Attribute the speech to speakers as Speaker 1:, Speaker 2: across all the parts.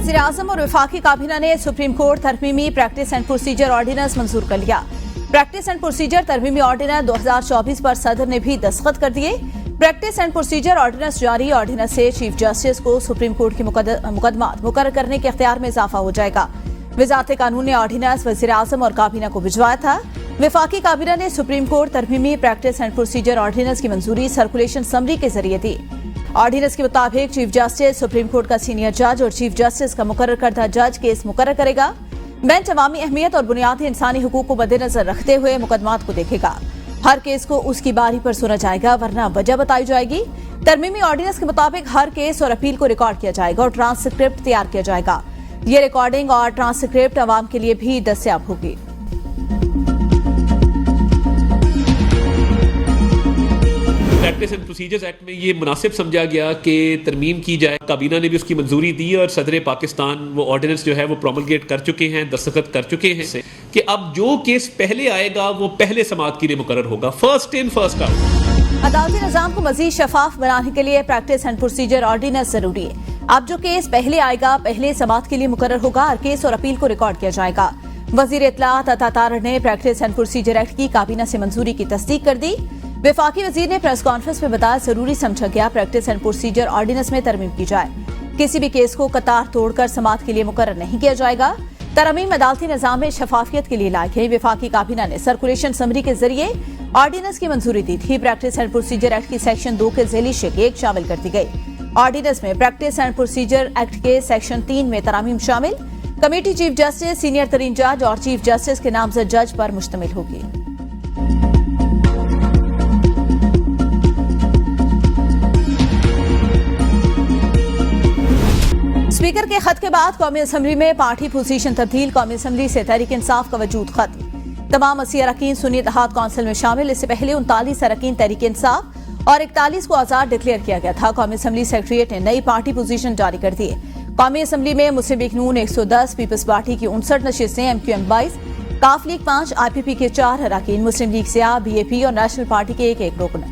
Speaker 1: वज़ीर आज़म और वफाकी काबीना ने सुप्रीम कोर्ट तरमीमी प्रैक्टिस एंड प्रोसीजर ऑर्डिनेंस मंजूर कर लिया। प्रैक्टिस एंड प्रोसीजर तरमीमी ऑर्डिनेंस 2024 पर सदर ने भी दस्तखत कर दिए। प्रैक्टिस एंड प्रोसीजर ऑर्डिनेंस जारी ऑर्डिनेंस से चीफ जस्टिस को सुप्रीम कोर्ट के मुकदमात मुकर्रर करने के इख्तियार में इजाफा हो जाएगा। वज़ारत कानून ने ऑर्डिनेंस वज़ीर आज़म और काबीना को भिजवाया था। वफाकी काबीना ने सुप्रीम कोर्ट तरमीमी प्रैक्टिस एंड प्रोसीजर ऑर्डिनेंस की मंजूरी सर्कुलेशन समरी के जरिए दी। ऑर्डिनेंस के मुताबिक चीफ जस्टिस सुप्रीम कोर्ट का सीनियर जज और चीफ जस्टिस का मुकर्रर करदा जज केस मुकर्रर करेगा। बेंच अवामी अहमियत और बुनियादी इंसानी हुकूक को मद्देनजर रखते हुए मुकदमात को देखेगा। हर केस को उसकी बारी पर सुना जाएगा, वरना वजह बताई जाएगी। तरमीमी ऑर्डिनेंस के मुताबिक हर केस और अपील को रिकॉर्ड किया जाएगा और ट्रांसक्रिप्ट तैयार किया जाएगा। ये रिकॉर्डिंग और ट्रांसक्रिप्ट अवाम के लिए भी दस्तयाब होगी।
Speaker 2: प्रैक्टिस एंड प्रोसीजर्स एक्ट में ये मुनासिब समझा गया कि तरमीम की जाए। काबीना ने भी उसकी मंजूरी दी और सदर पाकिस्तान वो ऑर्डिनेंस जो है वो प्रोमलगेट कर चुके हैं, दस्तखत कर चुके हैं कि अब जो केस पहले आएगा वो पहले समाअत के लिए मुकर्रर होगा। First in first out.
Speaker 1: अदालती निजाम को मजीद शफाफ बनाने के लिए प्रैक्टिस एंड प्रोसीजर ऑर्डिनेंस जरूरी है। अब जो केस पहले आएगा पहले समाअत के लिए मुकर्रर होगा और केस और अपील को रिकॉर्ड किया जाएगा। वजीर इत्तलात अता तारड़ ने प्रैक्टिस एंड प्रोसीजर एक्ट की काबीना से मंजूरी की तस्दीक कर दी। वफाकी वजीर ने प्रेस कॉन्फ्रेंस में बताया जरूरी समझा गया प्रैक्टिस एंड प्रोसीजर ऑर्डिनेंस में तरमीम की जाए। किसी भी केस को कतार तोड़कर समाअत के लिए मुकर्रर नहीं किया जाएगा। तरमीम अदालती निजाम में शफाफियत के लिए लाई गई। वफाकी काबीना ने सर्कुलेशन समरी के जरिए ऑर्डिनेंस की मंजूरी दी थी। प्रैक्टिस एंड प्रोसीजर एक्ट की सेक्शन 2 के झेली शेख 1 शामिल कर दी गई। ऑर्डिनेंस में प्रैक्टिस एंड प्रोसीजर एक्ट के सेक्शन 3 में तरमीम शामिल। कमेटी चीफ जस्टिस, सीनियर तरीन जज और चीफ जस्टिस के नामजद जज पर मुश्तमिल होगी। स्पीकर के खत के बाद कौमी असम्बली में पार्टी पोजीशन तब्दील। कौमी असम्बली से तहरीक इंसाफ का वजूद खत्म। तमाम 80 अरकान सुन्नी इत्तेहाद काउंसिल में शामिल। इससे पहले 39 अरकान तहरीक इंसाफ और 41 को आजाद डिक्लेयर किया गया था। कौमी असम्बली सेक्रेटरीट ने नई पार्टी पोजीशन जारी कर दी। कौमी असम्बली में मुस्लिम लीग नून 110, पीपल्स पार्टी की 59 नशिस्तें, MQM 22, काफ लीग 5, IPP के 4 अरकान, मुस्लिम लीग सिया, BAP और नेशनल पार्टी के 1 रुकन,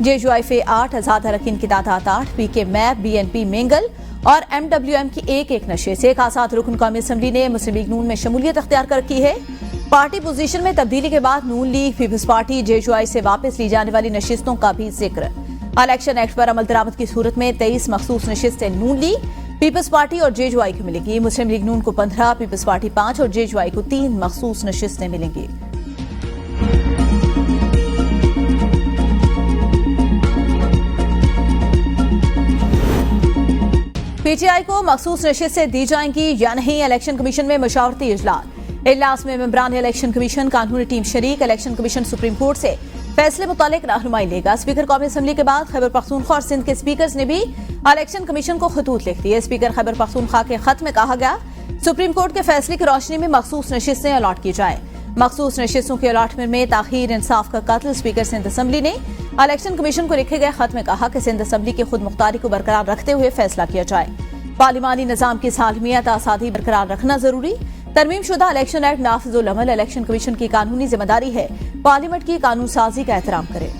Speaker 1: JUIF 8, आजाद अरकान की तादाद 8, PK मैप, BNP मेंगल और MWM की 1 नशिस्त। एक आजाद रुकन कौमी असम्बली ने मुस्लिम लीग नून में शमूलियत अख्तियार कर की है। पार्टी पोजीशन में तब्दीली के बाद नून लीग, पीपल्स पार्टी, JUI से वापस ली जाने वाली नशिस्तों का भी जिक्र। इलेक्शन एक्ट पर अमल दरामद की सूरत में 23 मखसूस नशिस्तें नून लीग, पीपल्स पार्टी और JUI को मिलेंगी। मुस्लिम लीग नून को 15, पीपल्स पार्टी 5 और JUI को 3 मखसूस नशिस्तें मिलेंगी। PTI को मखसूस नशिस्तें दी जाएंगी या नहीं, इलेक्शन कमीशन में मशावरती इजलास में मेंबरान इलेक्शन कमीशन, कानूनी टीम शरीक। इलेक्शन कमीशन सुप्रीम कोर्ट से फैसले मुतालिक रहनुमाई लेगा। स्पीकर कौमी असम्बली के बाद खैबर पख्तूनख्वा और सिंध के स्पीकर्स ने भी इलेक्शन कमीशन को खतूत लिख दिए। स्पीकर खैबर पख्तूनख्वा के खत में कहा गया सुप्रीम कोर्ट के फैसले की रोशनी में मखसूस नशिस्तें अलॉट की जाए। मखसूस नशिस्तों के अलॉटमेंट में ताखीर, इंसाफ का कत्ल। स्पीकर सिंध असम्बली ने इलेक्शन कमीशन को लिखे गए खत में कहा कि सिंध असम्बली की खुद मुख्तारी को बरकरार रखते हुए फैसला किया जाए। पार्लिमानी निजाम की सालमियत, आजादी बरकरार रखना जरूरी। तरमीम शुदा इलेक्शन एक्ट नाफिजुल अमल। इलेक्शन कमीशन की कानूनी जिम्मेदारी है पार्लियामेंट की कानून साजी का एहतराम करे।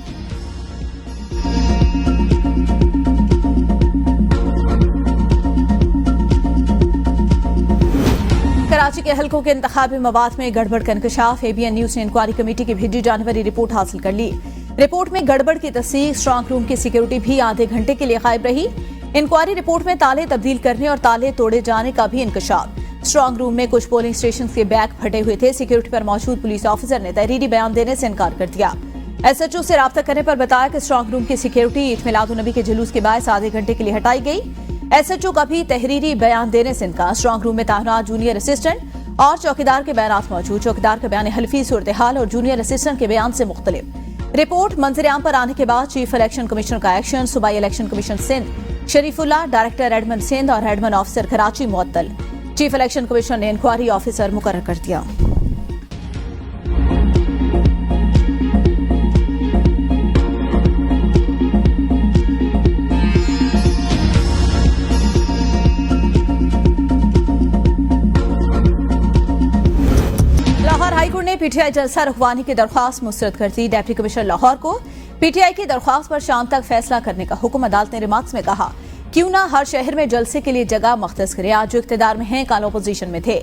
Speaker 1: कराची के हलकों के इंतखाबी मवाद में गड़बड़ का इंकशाफ। ABN न्यूज ने इंक्वायरी कमेटी की भेजी जाने वाली रिपोर्ट हासिल कर ली। रिपोर्ट में गड़बड़ की तस्दीक, स्ट्रांग रूम की सिक्योरिटी भी आधे घंटे के लिए गायब रही। इंक्वायरी रिपोर्ट में ताले तब्दील करने और ताले तोड़े जाने का भी इंकशाफ। स्ट्रांग रूम में कुछ पोलिंग स्टेशन के बैग फटे हुए थे। सिक्योरिटी पर मौजूद पुलिस ऑफिसर ने तहरीरी बयान देने से इनकार कर दिया। SHO से राब्ता करने पर बताया कि स्ट्रांग रूम की सिक्योरिटी ईद मिलादुन्नबी के जुलूस के बायस आधे घंटे के लिए हटाई गई। SHO का भी तहरीरी बयान देने से इनकार। स्ट्रांग रूम में तैनात जूनियर असिस्टेंट और चौकीदार के बयान मौजूद। चौकीदार का बयान हल्फी सूरत हाल और जूनियर असिस्टेंट के बयान से मुख्तलिफ। रिपोर्ट मंजर-ए-आम पर आने के बाद चीफ इलेक्शन कमिश्नर का एक्शन। सूबाई election commission Sindh Sharifullah, director admin Sindh और एडमन ऑफिसर कराची मुअत्तल। चीफ इलेक्शन कमिश्नर ने इंक्वायरी ऑफिसर मुकर्रर कर दिया। लाहौर हाईकोर्ट ने PTI जलसा रुकवाने की दरख्वास्त मुस्तरद कर दी। डिप्टी कमिश्नर लाहौर को PTI की दरख्वास्त पर शाम तक फैसला करने का हुक्म। अदालत ने रिमार्क्स में कहा क्यों ना हर शहर में जलसे के लिए जगह मख्तस करे। आज जो इख्तिदार में हैं कल अपोजिशन में थे,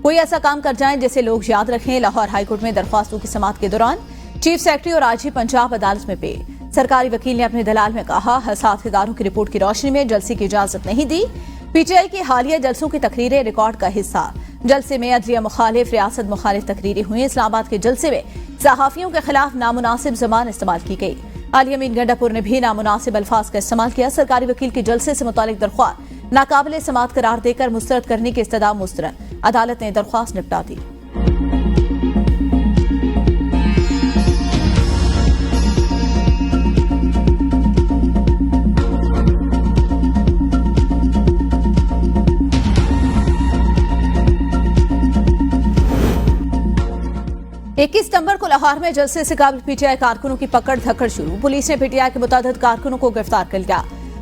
Speaker 1: कोई ऐसा काम कर जाएं जिसे लोग याद रखें। लाहौर हाईकोर्ट में दरख्वास्तों की समाअत के दौरान चीफ सेक्रेटरी और आईजी पंजाब अदालत में पे सरकारी वकील ने अपने दलाल में कहा, हसास इदारों की रिपोर्ट की रोशनी में जलसे की इजाजत नहीं दी। पीटीआई की हालिया जलसों की तकरीरें रिकॉर्ड का हिस्सा। जलसे में अदलिया मुखालिफ, रियासत मुखालिफ तकरीरें हुई। इस्लामाबाद के जलसे में सहाफियों के खिलाफ नामुनासिब जबान इस्तेमाल की गई। अली अमीन गंडापुर ने भी नामुनासिब अल्फाज का इस्तेमाल किया। सरकारी वकील की जलसे से मुतालिक दरख्वास्त नाकाबिले समाअत करार देकर मुस्तरद करने की इस्तदा मुस्तरद। अदालत ने दरख्वास्त निपटा दी। इक्कीस सितंबर को लाहौर में जलसे से काबिल पीटीआई कारकुनों की पकड़ धकड़ शुरू। पुलिस ने पीटीआई के मुतादिद कारकुनों को गिरफ्तार कर लिया।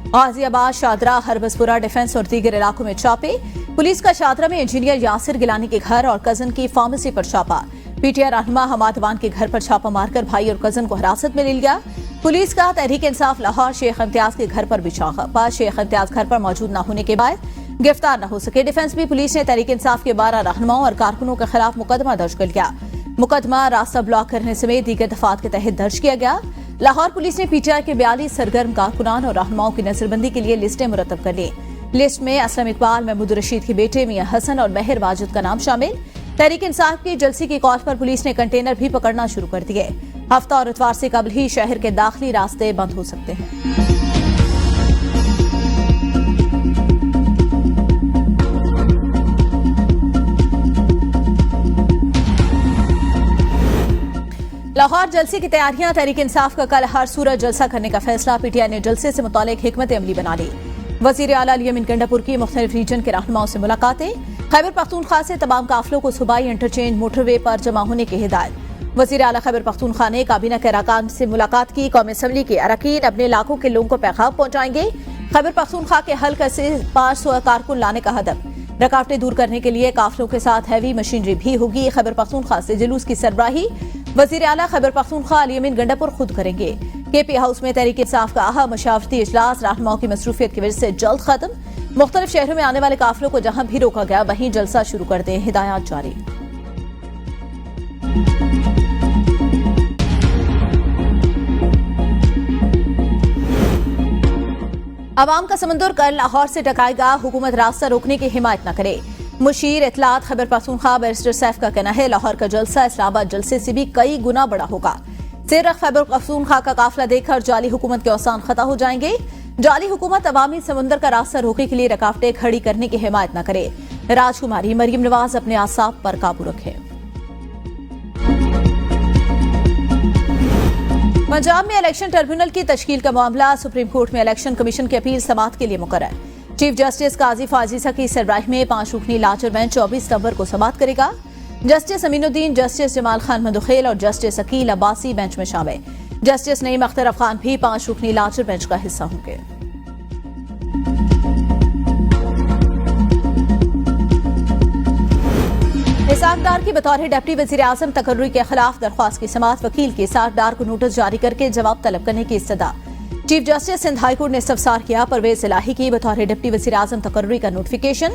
Speaker 1: गाजियाबाद, शादरा, हरबसपुरा, डिफेंस और दीगर इलाकों में छापे। पुलिस का शादरा में इंजीनियर यासिर गिलानी के घर और कजन की फार्मेसी पर छापा। पीटीआई रहनुमा हमाद वान के घर पर छापा मारकर भाई और कजन को हिरासत में ले लिया। पुलिस का तहरीक इंसाफ लाहौर शेख इम्तियाज के घर पर भी छापा। शेख इम्तियाज घर पर मौजूद न होने के बाद गिरफ्तार न हो सके। डिफेंस भी पुलिस ने तहरीक इंसाफ के 12 रहनुमाओं और कारकुनों के खिलाफ मुकदमा दर्ज कर लिया। मुकदमा रास्ता ब्लॉक करने समेत दीगर दफात के तहत दर्ज किया गया। लाहौर पुलिस ने पीटीआई के 42 सरगर्म कारकुनान और रहनुमाओं की नजरबंदी के लिए लिस्टें मुरतब कर ली। लिस्ट में असलम इकबाल, महमूद रशीद के बेटे मियां हसन और महर वाजिद का नाम शामिल। तहरीक इंसाफ की जलसे की कॉल पर पुलिस ने कंटेनर भी पकड़ना शुरू कर दिए। हफ्ता और इतवार से कबल ही शहर के दाखिली रास्ते बंद हो सकते हैं। लाहौर जलसे की तैयारियां। तहरीक इंसाफ का कल हर सूरत जलसा करने का फैसला। पीटीआई ने जलसे से मुतालिक हिकमत अमली बना ली। वजीर आला अली अमीन गंडापुर की मुख्तलिफ रीजन के रहनुमाओं से मुलाकातें। खैबर पख्तूनख्वा से तमाम काफिलों को सुबाई इंटरचेंज मोटरवे पर जमा होने की हिदायत। वजीर आला खैबर पख्तूनख्वा ने काबीना के अरकान से मुलाकात की। कौमी असम्बली के अरकान अपने इलाकों के लोगों को पैगाम पहुंचाएंगे। खैबर पख्तूनख्वा के हल्के से 500 कारकुन लाने का हदफ। रुकावटें दूर करने के लिए काफिलों के साथ हैवी मशीनरी भी होगी। खैबर पख्तूनख्वा से जुलूस की सरबराही वजीर आला खैबर पख्तूनख्वा अली अमीन गंडापुर खुद करेंगे। केपी हाउस में तहरीक इंसाफ का अहम मशावरती इजलास। रहनुमाओं की मसरूफियत की वजह से जल्द खत्म। मुख्तलिफ शहरों में आने वाले काफिलों को जहां भी रोका गया वहीं जलसा शुरू कर दें, हिदायत जारी। अवाम का समंदर कल लाहौर से टकराएगा। हुकूमत रास्ता रोकने की हिमायत न करे। मुशीर इतलात खैबर पख्तूनख्वा बैरिस्टर सैफ का कहना है, लाहौर का जलसा इस्लामाबाद जलसे से भी कई गुना बड़ा होगा। सेरख खैबर पख्तूनख्वा का काफिला देखकर जाली हुकूमत के औसान खता हो जाएंगे। जाली हुकूमत अवामी समंदर का रास्ता रोकने के लिए रुकावटें खड़ी करने की हिमायत न करे। राजकुमारी मरियम नवाज अपने आसाब पर काबू रखे। पंजाब में इलेक्शन ट्रिब्यूनल की तश्कील का मामला। सुप्रीम कोर्ट में इलेक्शन कमीशन की अपील समाअत के लिए मुकर्रर। चीफ जस्टिस काजी फाजीसा की सरबराही में 5 रुकनी लार्जर बेंच 24 सितंबर को समाअत करेगा। जस्टिस अमीनुद्दीन, जस्टिस जमाल खान मंदुखेल और जस्टिस अकील अब्बासी बेंच में शामिल। जस्टिस नईम अख्तर अफगान भी 5 रुकनी लार्जर बेंच का हिस्सा होंगे। इसाक डार की बतौर डिप्टी वजीर आजम तकर्री के खिलाफ दरख्वास्त की समाअत। वकील के इसाक डार को नोटिस जारी करके जवाब तलब करने की इस्तदा। चीफ जस्टिस सिंध हाईकोर्ट ने इस्तफसार किया। परवेज इलाही की बतौर डिप्टी वजीर आजम तकर्री का नोटिफिकेशन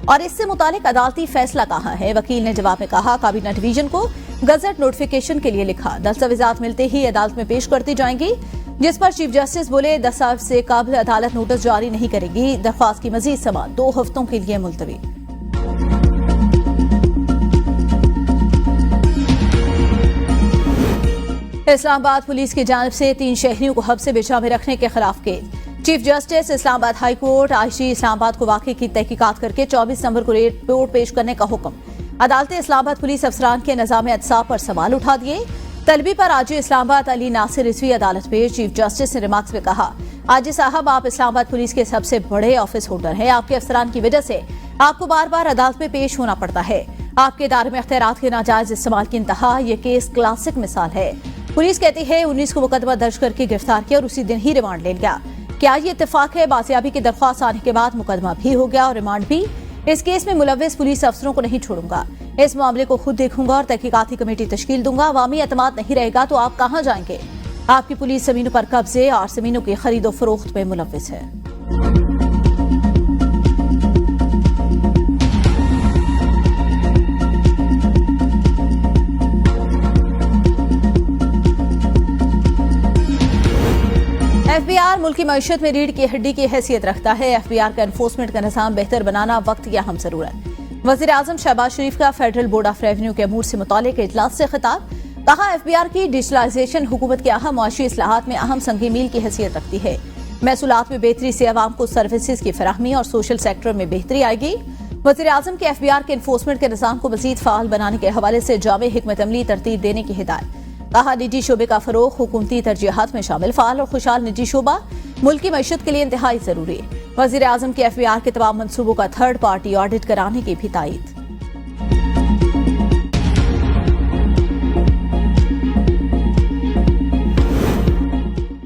Speaker 1: और इससे मुतालिक अदालती फैसला कहाँ है। वकील ने जवाब में कहा, काबीना डिवीजन को गजट नोटिफिकेशन के लिए लिखा। दस्तावेजात मिलते ही अदालत में पेश कर दी जाएंगी, जिस पर चीफ जस्टिस बोले दस्तावेज से काबिल अदालत नोटिस जारी नहीं करेगी। दरख्वास्त की मजीद समाअत 2 हफ्तों के लिए मुलतवी। इस्लामाबाद पुलिस की जानिब से 3 शहरियों को हब्से बिछा में रखने के खिलाफ case. Chief justice Islamabad high court IG Islamabad को वाकई की तहकीकात करके 24 सितंबर को रिपोर्ट पेश करने का हुक्म। अदालत इस्लामाबाद पुलिस अफसरान के निजाम एहतसाब पर सवाल उठा दिए। तलबी पर आजी इस्लामाबाद अली नासिर रिजवी अदालत पेश। चीफ जस्टिस ने रिमार्क्स में कहा, आजी साहब आप इस्लामाबाद पुलिस के सबसे बड़े ऑफिस होल्डर हैं। आपके अफसरान की वजह से आपको बार बार अदालत में पेश होना पड़ता है। आपके इदारे में अख्तियारात के नाजायज इस्तेमाल की इंतहा। ये केस क्लासिक मिसाल है। पुलिस कहती है 19 को मुकदमा दर्ज करके गिरफ्तार किया और उसी दिन ही रिमांड ले लिया। क्या ये इत्तेफाक है? बाजियाबी की दरख्वास्त आने के बाद मुकदमा भी हो गया और रिमांड भी। इस केस में मुलव्विस पुलिस अफसरों को नहीं छोड़ूंगा। इस मामले को खुद देखूंगा और तहकीकाती कमेटी तश्कील दूंगा। अवामी एतमाद नहीं रहेगा तो आप कहां जाएंगे? आपकी पुलिस जमीनों पर कब्जे और जमीनों की खरीदो फरोख्त में मुलव्विस है। एफबीआर मुल्क की मईशत में रीढ़ की हड्डी की हैसियत रखता है। एफबीआर का एनफोर्समेंट का निज़ाम बेहतर बनाना वक्त की अहम जरूरत। वज़ीर आज़म शहबाज शरीफ का फेडरल बोर्ड ऑफ रेवेन्यू के अमूर से मुतालिक इजलास से खिताब। कहा, एफबीआर की डिजिटलाइजेशन हुकूमत के अहम मुआशी इस्लाहात में अहम संगी मील की हैसियत रखती है। महसूलात में बेहतरी से अवाम को सर्विसेज की फराहमी और सोशल सेक्टर में बेहतरी आएगी। वज़ीर आज़म के एफबीआर के एनफोर्समेंट के निज़ाम को मज़ीद फ़ाल बनाने के हवाले से जामे हिकमत अमली तरतीब देने की हिदायत। कहा, निजी शोबे का फरोग हुकूमती तरजीहात में शामिल फ़ाल और खुशहाल निजी शोबा मुल्क की मईशत के लिए इंतहाई जरूरी। वज़ीर आज़म के एफबीआर के तमाम मंसूबों का थर्ड पार्टी ऑडिट कराने की भी तायीद।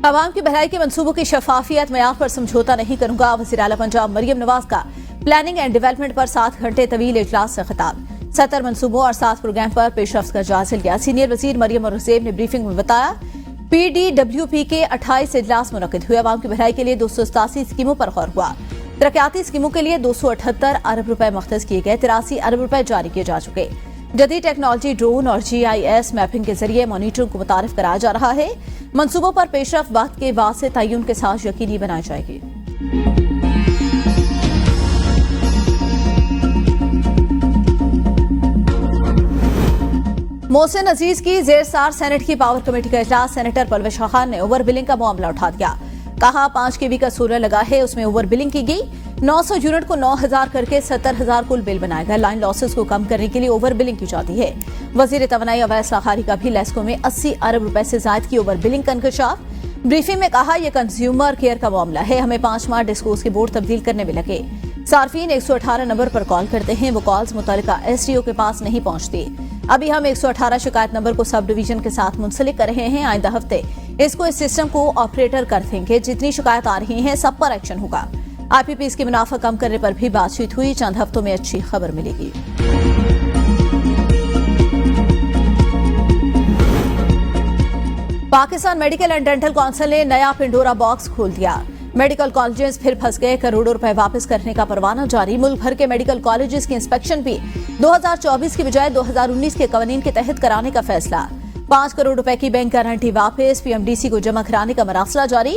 Speaker 1: अवाम की भलाई के मंसूबों की शफाफियत मयार पर समझौता नहीं करूंगा। वज़ीर आला पंजाब मरियम नवाज का प्लानिंग एंड डेवलपमेंट पर 7 घंटे तवील इजलास से खिताब। 70 मंसूबों और 7 प्रोग्राम पर पेशरफ्त का जायजा लिया। सीनियर वजीर मरियम और हुसैन ने ब्रीफिंग में बताया, PDWP के 28 इजलास मुनक्किद हुए। अवाम की भलाई के लिए 287 स्कीमों पर गौर हुआ। तरक्याती स्कीमों के लिए 278 अरब रुपए मुख्तस किए गए। 83 अरब रुपए जारी किए जा चुके। जदीद टेक्नोलॉजी, ड्रोन और GIS मैपिंग के जरिए मॉनिटरिंग को मुतारिफ कराया जा रहा है। मंसूबों पर पेशरफ्त वक्त के वास्ते तय्युन के साथ यकीनी बनाई जाएगी। मोहसिन अजीज की जेर-सार सेनेट की पावर कमेटी का इजलास। सेनेटर परवेश खान ने ओवर बिलिंग का मामला उठा दिया। कहा, 5 kV का सोलर लगा है, उसमें ओवर बिलिंग की गई। 900 यूनिट को 9000 करके 70,000 कुल बिल बनाया गया। लाइन लॉसेस को कम करने के लिए ओवर बिलिंग की जाती है। वजीर तवानाई अवैस लाखारी का भी लेस्को में 80 अरब रुपए से जायद की ओवर बिलिंग का इंकशाफ। ब्रीफिंग में कहा, यह कंज्यूमर केयर का मामला है, हमें 5 माह डिस्कोस के बोर्ड तब्दील करने में लगे। सार्फिन 118 नंबर पर कॉल करते हैं, वो कॉल्स मुतल्लिका SDO के पास नहीं पहुंचती। अभी हम 118 शिकायत नंबर को सब डिवीजन के साथ मुंसलिक कर रहे हैं। आइंदा हफ्ते इसको इस सिस्टम को ऑपरेटर कर देंगे। जितनी शिकायत आ रही हैं सब पर एक्शन होगा। IPPs के मुनाफा कम करने पर भी बातचीत हुई। चंद हफ्तों में अच्छी खबर मिलेगी। Pakistan medical and dental council ने नया पिंडोरा बॉक्स खोल दिया। मेडिकल कॉलेजेस फिर फंस गए। करोड़ों रुपए वापस करने का परवाना जारी। मुल्क भर के मेडिकल कॉलेजेस की इंस्पेक्शन भी 2024 की बजाय 2019 के कवानीन के तहत कराने का फैसला। 5 करोड़ रुपए की बैंक गारंटी वापस। PMDC को जमा कराने का मरासला जारी।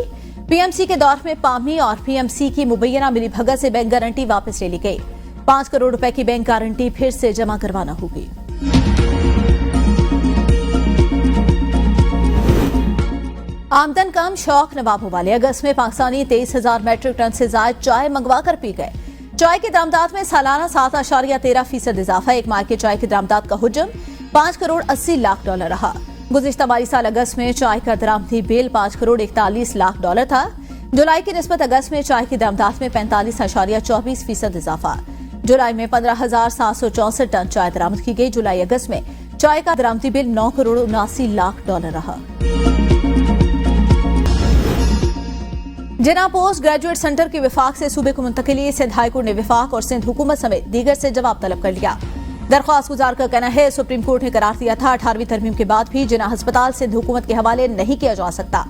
Speaker 1: PMC के दौर में पामी और PMC की मुबैना मिली भगत से बैंक गारंटी वापस ले ली गई। 5 करोड़ रुपए की बैंक गारंटी फिर से जमा करवाना होगी। आमदन कम, शौक नवाबों वाले। अगस्त में पाकिस्तानी 23,000 मैट्रिक टन से ज्यादा चाय मंगवा कर पी गए। चाय की दरामदात में सालाना 7.13% इजाफा। एक माह के चाय की दरामदात का हुजम 5 करोड़ 80 लाख डॉलर रहा। गुज़िश्ता माली साल अगस्त में चाय का दरामदी बिल 5 करोड़ 41 लाख डॉलर था। जुलाई की निस्बत अगस्त में चाय की दरामदात में 45.24% इजाफा। जुलाई में 15,764 टन चाय दरामद की गई। जुलाई अगस्त में चाय का दरामदी बिल 9 करोड़ 79 लाख डॉलर रहा। जिना पोस्ट ग्रेजुएट सेंटर के विफाक से सूबे को मुंतकिली। सिंध हाईकोर्ट ने विफाक और सिंध हुकूमत समेत दीगर से जवाब तलब कर लिया। दरख्वास्त गुजार का कहना है, सुप्रीम कोर्ट ने करार दिया था 18वीं तरमीम के बाद भी जिना अस्पताल सिंध हुकूमत के हवाले नहीं किया जा सकता।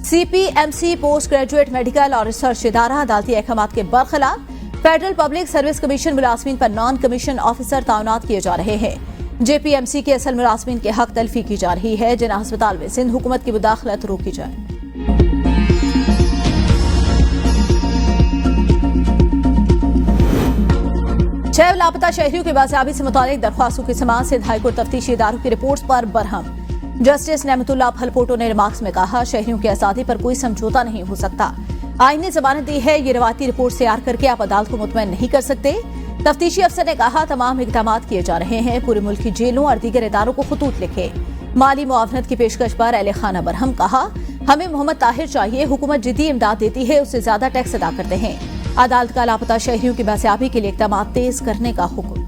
Speaker 1: CPMC पोस्ट ग्रेजुएट मेडिकल और रिसर्च इदारा अदालती अहकामात के बरखिलाफ। फेडरल पब्लिक सर्विस कमीशन मुलाजमीन पर नॉन कमीशन ऑफिसर तैनात किए जा रहे हैं। JPMC के असल मुलाजमीन के हक तलफी की जा रही है। जिना अस्पताल में सिंध हुकूमत की मुदाखलत रोकी जाए। छह लापता शहरियों की बाजियाबी से मुतालिक दरख्वास्तों की समाअत। सिंध हाईकोर्ट तफ्तीशी इदारों की रिपोर्ट पर बरहम। जस्टिस नेमतुल्लाह फलपोटो ने रिमार्क्स में कहा, शहरियों की आजादी पर कोई समझौता नहीं हो सकता। आईन ने जमानत दी है, ये रवायती रिपोर्ट तैयार करके आप अदालत को मुतमईन नहीं कर सकते। तफ्तीशी अफसर ने कहा, तमाम इकदाम किए जा रहे हैं। पूरे मुल्क की जेलों और दीगर इदारों को खतूत लिखे। माली मुआवनत की पेशकश पर अहले खाना बरहम। कहा, हमें मोहम्मद ताहिर चाहिए, हुकूमत जितनी इमदाद देती है उससे ज्यादा टैक्स अदा करते हैं। अदालत का लापता शहरियों की बाजियाबी के लिए इकदाम तेज करने का हुक्म।